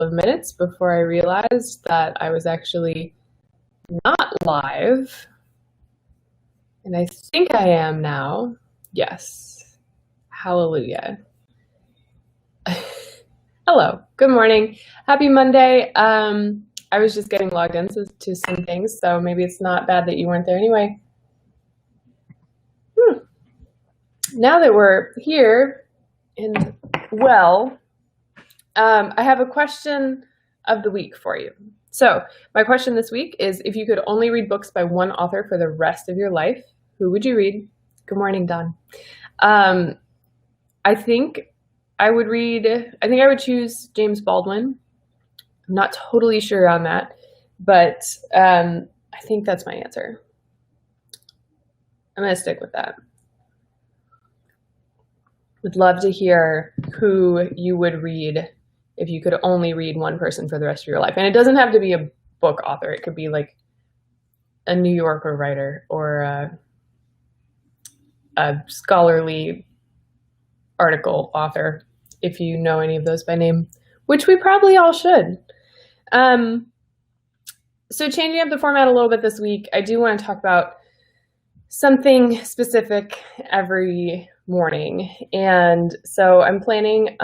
of minutes before I realized that I was actually not live. And I think I am now. Yes. Hallelujah. Hello. Good morning. Happy Monday. I was just getting logged into some things, so maybe it's not bad that you weren't there anyway. Now that we're here and well, I have a question of the week for you. So my question this week is, if you could only read books by one author for the rest of your life, who would you read? Good morning, Don. I think I would choose James Baldwin. I'm not totally sure on that, but I think that's my answer. I'm going to stick with that. Would love to hear who you would read if you could only read one person for the rest of your life. And it doesn't have to be a book author. It could be like a New Yorker writer or a scholarly article author, if you know any of those by name, which we probably all should. So changing up the format a little bit this week, I do want to talk about something specific every morning. And so I'm planning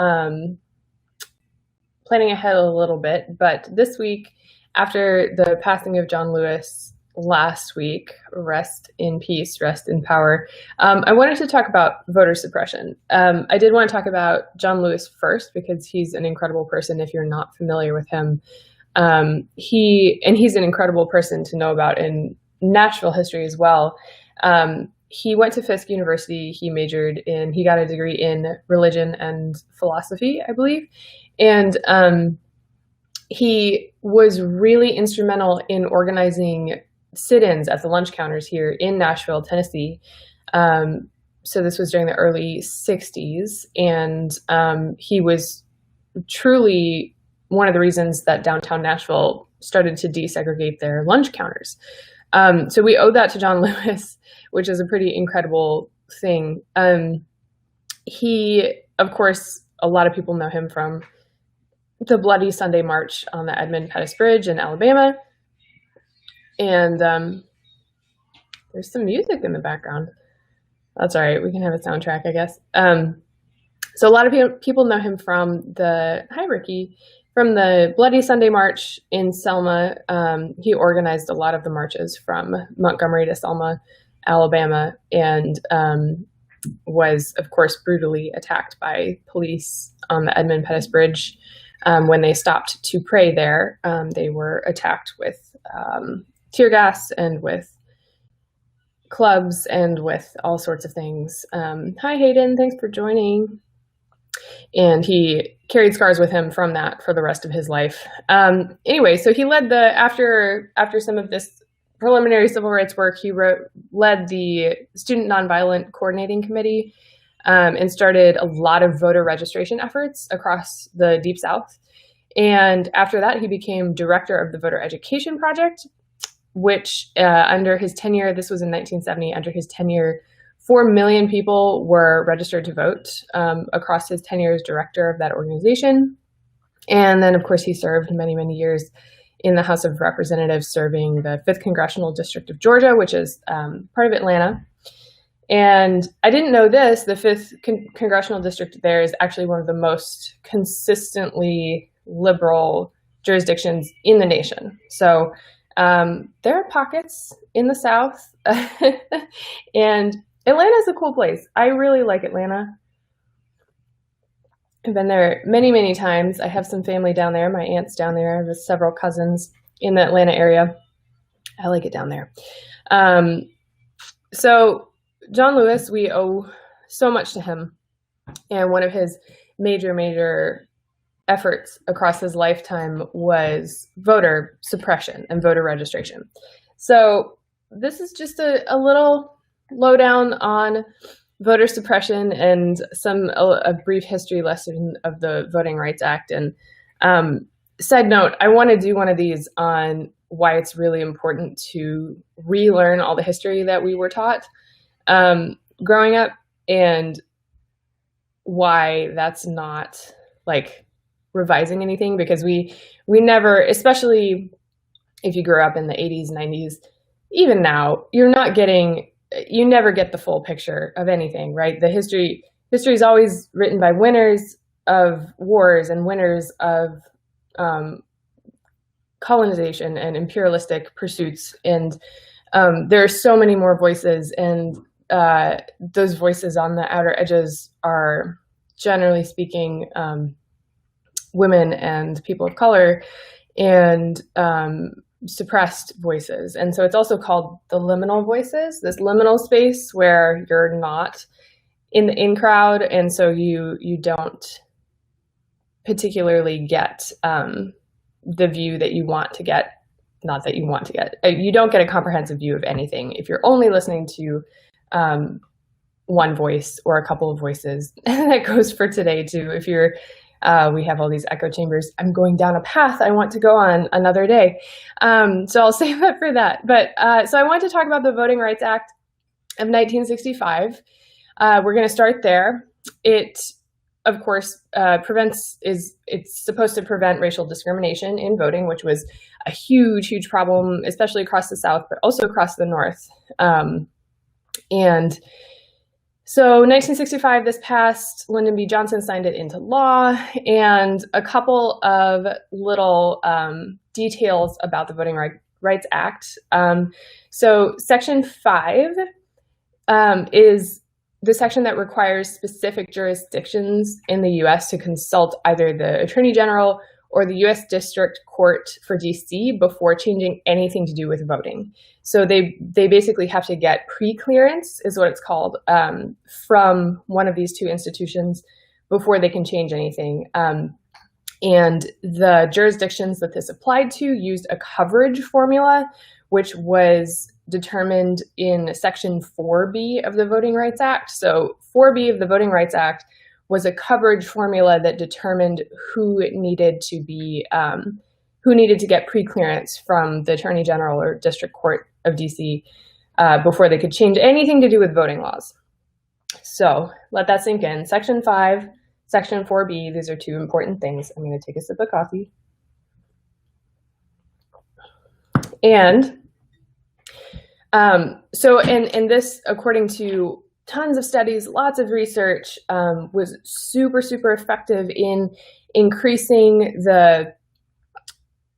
ahead a little bit, but this week, after the passing of John Lewis last week, rest in peace, rest in power, I wanted to talk about voter suppression. I did want to talk about John Lewis first because he's an incredible person if you're not familiar with him. He's an incredible person to know about in Nashville history as well. He went to Fisk University. He got a degree in religion and philosophy, I believe. And he was really instrumental in organizing sit-ins at the lunch counters here in Nashville, Tennessee. So this was during the early 60s. And he was truly one of the reasons that downtown Nashville started to desegregate their lunch counters. So we owe that to John Lewis, which is a pretty incredible thing. He, of course, a lot of people know him from the Bloody Sunday March on the Edmund Pettus Bridge in Alabama. And there's some music in the background. That's all right. We can have a soundtrack, I guess. So a lot of people know him from from the Bloody Sunday March in Selma. He organized a lot of the marches from Montgomery to Selma, Alabama, and was, of course, brutally attacked by police on the Edmund Pettus Bridge. When they stopped to pray there, they were attacked with tear gas and with clubs and with all sorts of things. Hi, Hayden. Thanks for joining. And he carried scars with him from that for the rest of his life. Anyway, so he led after some of this preliminary civil rights work, he led the Student Nonviolent Coordinating Committee and started a lot of voter registration efforts across the Deep South. And after that, he became director of the Voter Education Project, which under his tenure, this was in 1970, under his tenure, 4 million people were registered to vote across his tenure as director of that organization. And then, of course, he served many, many years in the House of Representatives, serving the 5th Congressional District of Georgia, which is part of Atlanta. And I didn't know this, the 5th Congressional District there is actually one of the most consistently liberal jurisdictions in the nation. So there are pockets in the South, and Atlanta's a cool place. I really like Atlanta. I've been there many, many times. I have some family down there. My aunt's down there. I have several cousins in the Atlanta area. I like it down there. So John Lewis, we owe so much to him. And one of his major efforts across his lifetime was voter suppression and voter registration. So this is just a little lowdown on voter suppression and a brief history lesson of the Voting Rights Act. And side note, I want to do one of these on why it's really important to relearn all the history that we were taught growing up, and why that's not like revising anything, because we never, especially if you grew up in the 80s, 90s, even now, you never get the full picture of anything, right? The history is always written by winners of wars and winners of colonization and imperialistic pursuits. And there are so many more voices, and those voices on the outer edges are, generally speaking, women and people of color, and suppressed voices. And so it's also called the liminal voices, this liminal space where you're not in the in crowd, and so you don't particularly get the view that you want to get. Not that you want to get. You don't get a comprehensive view of anything if you're only listening to one voice or a couple of voices. And that goes for today too. If you're we have all these echo chambers. I'm going down a path I want to go on another day. So I'll save that for that. But so I want to talk about the Voting Rights Act of 1965. We're going to start there. It, of course, it's supposed to prevent racial discrimination in voting, which was a huge, huge problem, especially across the South, but also across the North. And so 1965, this passed, Lyndon B. Johnson signed it into law, and a couple of little details about the Voting Rights Act. So Section 5 is the section that requires specific jurisdictions in the U.S. to consult either the Attorney General or the U.S. District Court for D.C. before changing anything to do with voting. So they basically have to get pre-clearance, is what it's called, from one of these two institutions before they can change anything. And the jurisdictions that this applied to used a coverage formula, which was determined in Section 4B of the Voting Rights Act. So 4B of the Voting Rights Act was a coverage formula that determined who needed to get pre-clearance from the Attorney General or District Court of DC before they could change anything to do with voting laws. So let that sink in. Section 5, Section 4B, these are two important things. I'm going to take a sip of coffee. And and this, according to tons of studies, lots of research, was super, super effective in increasing the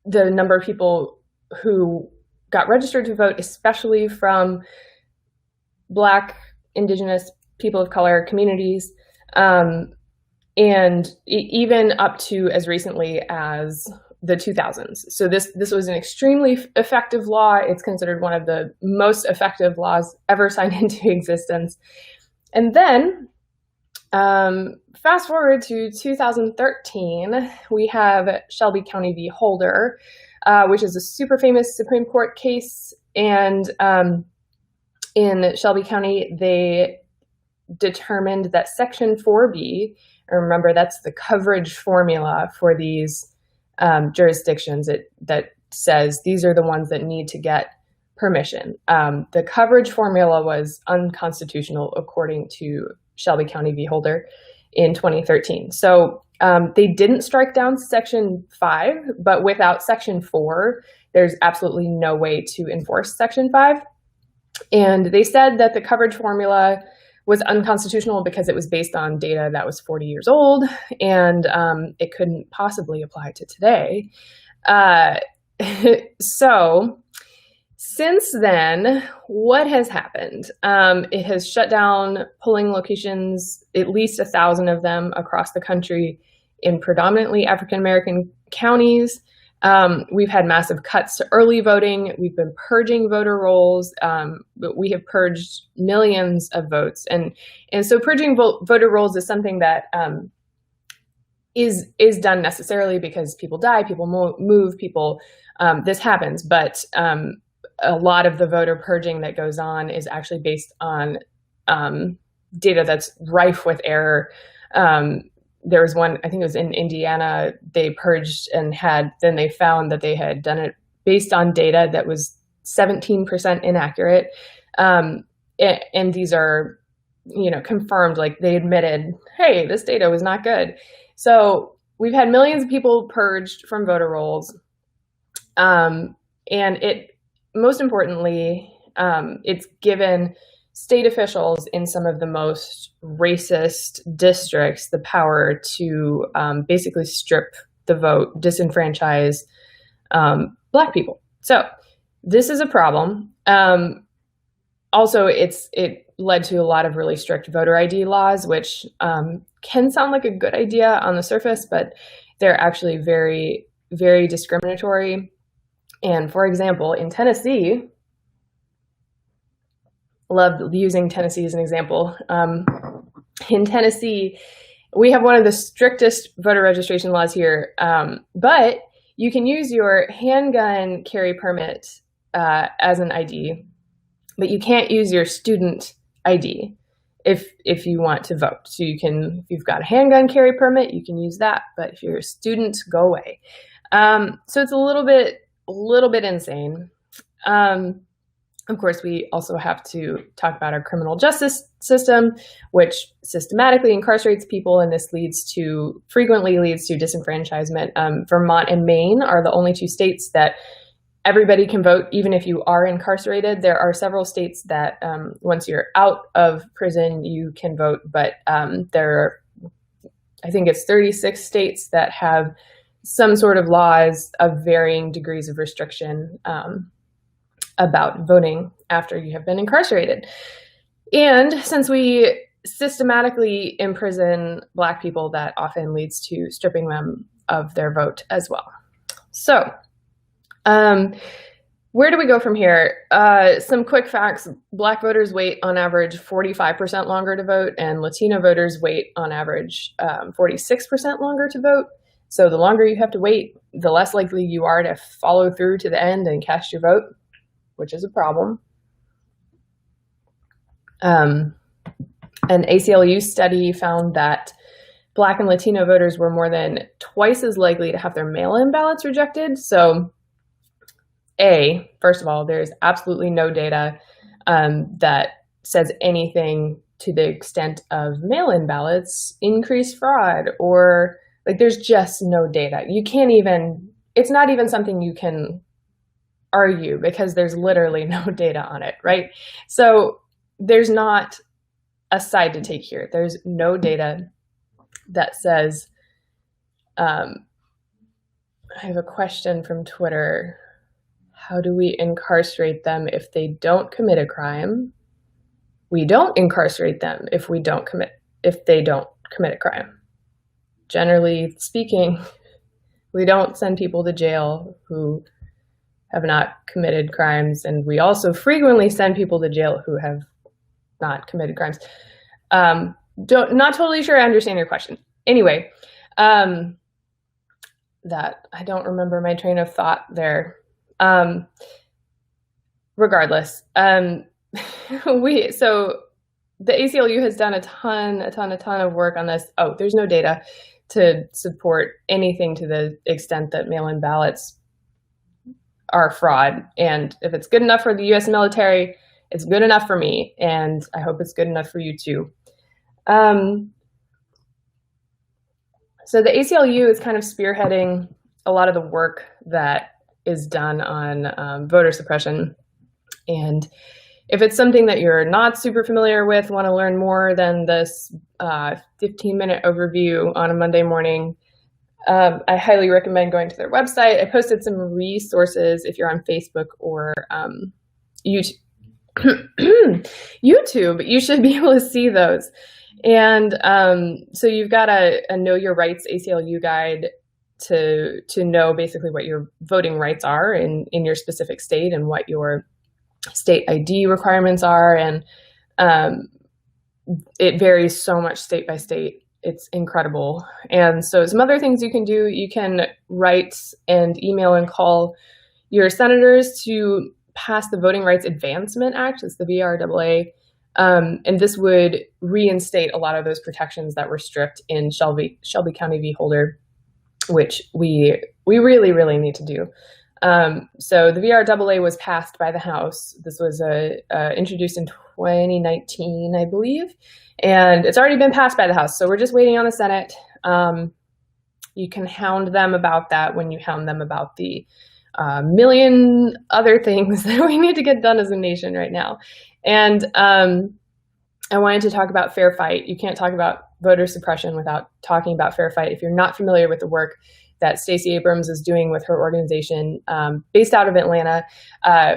number of people who got registered to vote, especially from Black, Indigenous, people of color communities, and even up to as recently as the 2000s. So this was an extremely effective law. It's considered one of the most effective laws ever signed into existence. And then fast forward to 2013, we have Shelby County v. Holder, which is a super famous Supreme Court case. And in Shelby County, they determined that Section 4B, and remember that's the coverage formula for these jurisdictions, that says these are the ones that need to get permission. The coverage formula was unconstitutional according to Shelby County v. Holder in 2013. So they didn't strike down Section 5, but without Section 4, there's absolutely no way to enforce Section 5. And they said that the coverage formula was unconstitutional because it was based on data that was 40 years old, and it couldn't possibly apply to today. So since then, what has happened? It has shut down polling locations, at least 1,000 of them across the country in predominantly African-American counties. We've had massive cuts to early voting. We've been purging voter rolls. But we have purged millions of votes. And so purging voter rolls is something that is done necessarily because people die, people move, this happens. But a lot of the voter purging that goes on is actually based on data that's rife with error. There was one, I think it was in Indiana, they purged and then they found that they had done it based on data that was 17% inaccurate. And these are, confirmed, like they admitted, hey, this data was not good. So we've had millions of people purged from voter rolls. And it, most importantly, it's given state officials in some of the most racist districts the power to basically strip the vote, disenfranchise Black people. So this is a problem. Also, it led to a lot of really strict voter ID laws, which can sound like a good idea on the surface, but they're actually very, very discriminatory. And for example, in Tennessee, love using Tennessee as an example. In Tennessee, we have one of the strictest voter registration laws here, but you can use your handgun carry permit as an ID, but you can't use your student ID if you want to vote. So you can, if you've got a handgun carry permit, you can use that, but if you're a student, go away. So it's a little bit insane. Of course, we also have to talk about our criminal justice system, which systematically incarcerates people, and this frequently leads to disenfranchisement. Vermont and Maine are the only two states that everybody can vote, even if you are incarcerated. There are several states that once you're out of prison, you can vote, but there are, I think it's 36 states that have some sort of laws of varying degrees of restriction about voting after you have been incarcerated. And since we systematically imprison Black people, that often leads to stripping them of their vote as well. So where do we go from here? Some quick facts. Black voters wait on average 45% longer to vote, and Latino voters wait on average 46% longer to vote. So the longer you have to wait, the less likely you are to follow through to the end and cast your vote, which is a problem. An ACLU study found that Black and Latino voters were more than twice as likely to have their mail-in ballots rejected. So first of all, there's absolutely no data that says anything to the extent of mail-in ballots increase fraud, or like there's just no data. You can't even, it's not even something you can argue because there's literally no data on it, right? So there's not a side to take here. There's no data that says, I have a question from Twitter. How do we incarcerate them if they don't commit a crime? We don't incarcerate them if they don't commit a crime. Generally speaking, we don't send people to jail who have not committed crimes, and we also frequently send people to jail who have not committed crimes. Not totally sure I understand your question. Anyway, that I don't remember my train of thought there. Regardless, so the ACLU has done a ton of work on this. Oh, there's no data to support anything to the extent that mail-in ballots are fraud. And if it's good enough for the US military, it's good enough for me. And I hope it's good enough for you too. So the ACLU is kind of spearheading a lot of the work that is done on voter suppression. And if it's something that you're not super familiar with, want to learn more than this 15-minute overview on a Monday morning, I highly recommend going to their website. I posted some resources if you're on Facebook or YouTube. YouTube, you should be able to see those. And so you've got a Know Your Rights ACLU guide to know basically what your voting rights are in your specific state and what your state ID requirements are. And it varies so much state by state. It's incredible. And so some other things you can do, you can write and email and call your senators to pass the Voting Rights Advancement Act. It's the VRAA. And this would reinstate a lot of those protections that were stripped in Shelby County v. Holder, which we really, really need to do. So the VRAA was passed by the House. This was introduced in 2019, I believe, and it's already been passed by the House. So we're just waiting on the Senate. You can hound them about that when you hound them about the million other things that we need to get done as a nation right now. And I wanted to talk about Fair Fight. You can't talk about voter suppression without talking about Fair Fight. If you're not familiar with the work that Stacey Abrams is doing with her organization based out of Atlanta,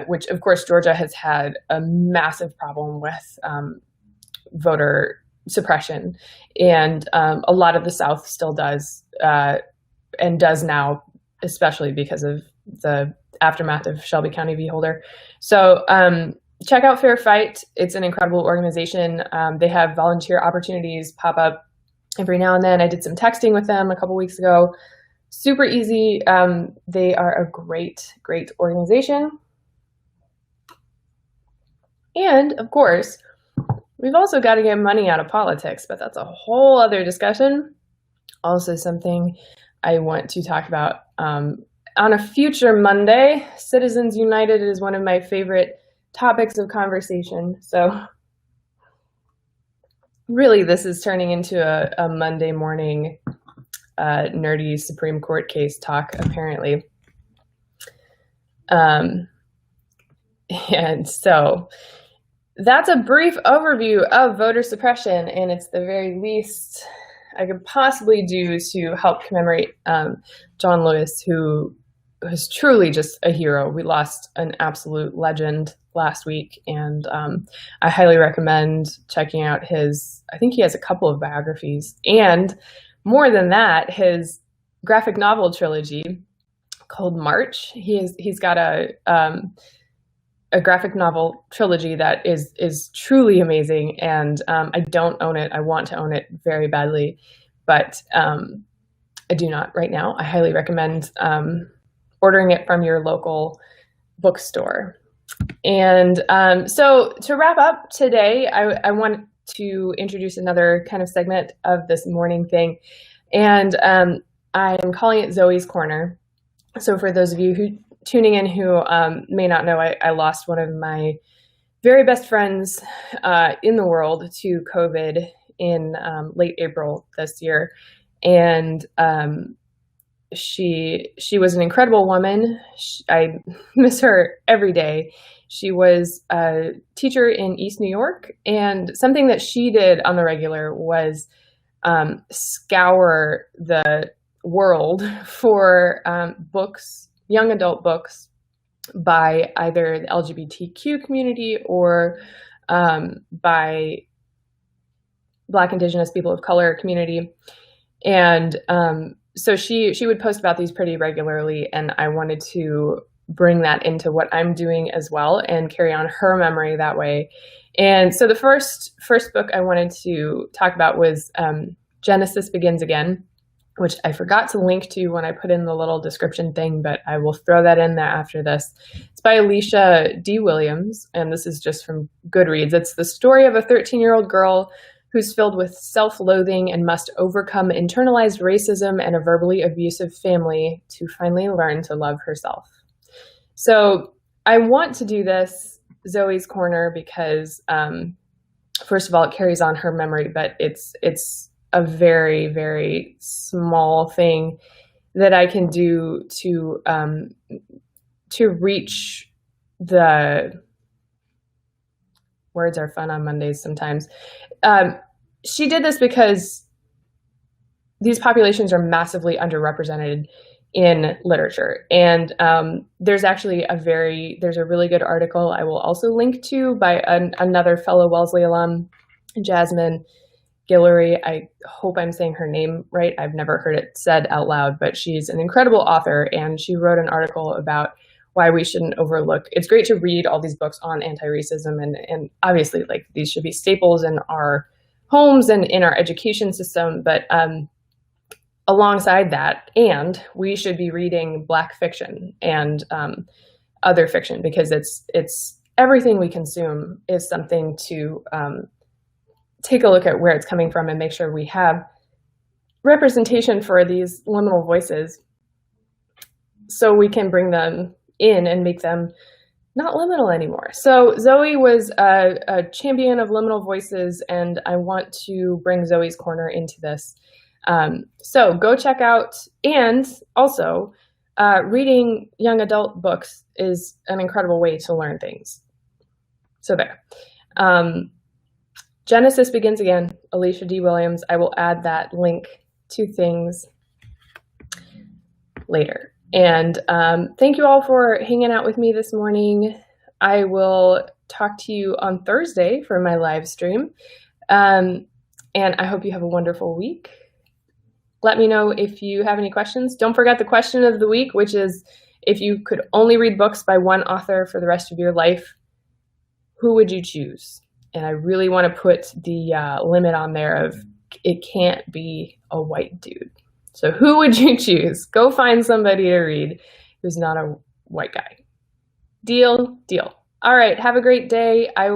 which of course Georgia has had a massive problem with voter suppression. And a lot of the South still does and does now, especially because of the aftermath of Shelby County v. Holder. So check out Fair Fight. It's an incredible organization. They have volunteer opportunities pop up every now and then. I did some texting with them a couple weeks ago. Super easy. They are a great, great organization. And of course, we've also got to get money out of politics, but that's a whole other discussion. Also something I want to talk about on a future Monday. Citizens United is one of my favorite topics of conversation. So really, this is turning into a Monday morning nerdy Supreme Court case talk, apparently. And so that's a brief overview of voter suppression, and it's the very least I could possibly do to help commemorate John Lewis, who was truly just a hero. We lost an absolute legend last week, and I highly recommend checking out his, I think he has a couple of biographies, and more than that, his graphic novel trilogy called March. He's got a graphic novel trilogy that is truly amazing, and I don't own it. I want to own it very badly, but I do not right now. I highly recommend ordering it from your local bookstore. And so to wrap up today, I want to introduce another kind of segment of this morning thing, and I am calling it Zoe's Corner. So for those of you who tuning in who may not know, I lost one of my very best friends in the world to COVID in late April this year. And she was an incredible woman. I miss her every day. She was a teacher in East New York, and something that she did on the regular was scour the world for books, young adult books by either the LGBTQ community or by Black, Indigenous, people of color community. And so she would post about these pretty regularly, and I wanted to bring that into what I'm doing as well and carry on her memory that way. And so the first book I wanted to talk about was Genesis Begins Again, which I forgot to link to when I put in the little description thing, but I will throw that in there after this. It's by Alicia D. Williams, and this is just from Goodreads. It's the story of a 13-year-old girl who's filled with self-loathing and must overcome internalized racism and a verbally abusive family to finally learn to love herself. So I want to do this Zoe's Corner because, first of all, it carries on her memory, but it's a very, very small thing that I can do to reach the words are fun on Mondays sometimes. She did this because these populations are massively underrepresented in literature. And there's actually a really good article I will also link to by another fellow Wellesley alum, Jasmine Guillory. I hope I'm saying her name right. I've never heard it said out loud, but she's an incredible author, and she wrote an article about why we shouldn't overlook. It's great to read all these books on anti-racism, and obviously, like, these should be staples in our homes and in our education system, but alongside that, and we should be reading Black fiction and other fiction, because it's everything we consume is something to take a look at where it's coming from and make sure we have representation for these liminal voices so we can bring them in and make them not liminal anymore. So Zoe was a champion of liminal voices, and I want to bring Zoe's Corner into this. So go check out, and also reading young adult books is an incredible way to learn things. So there. Genesis Begins Again, Alicia D. Williams. I will add that link to things later. And thank you all for hanging out with me this morning. I will talk to you on Thursday for my live stream. And I hope you have a wonderful week. Let me know if you have any questions. Don't forget the question of the week, which is, if you could only read books by one author for the rest of your life, who would you choose? And I really want to put the limit on there of it can't be a white dude. So who would you choose? Go find somebody to read who's not a white guy. Deal? Deal. All right. Have a great day. I will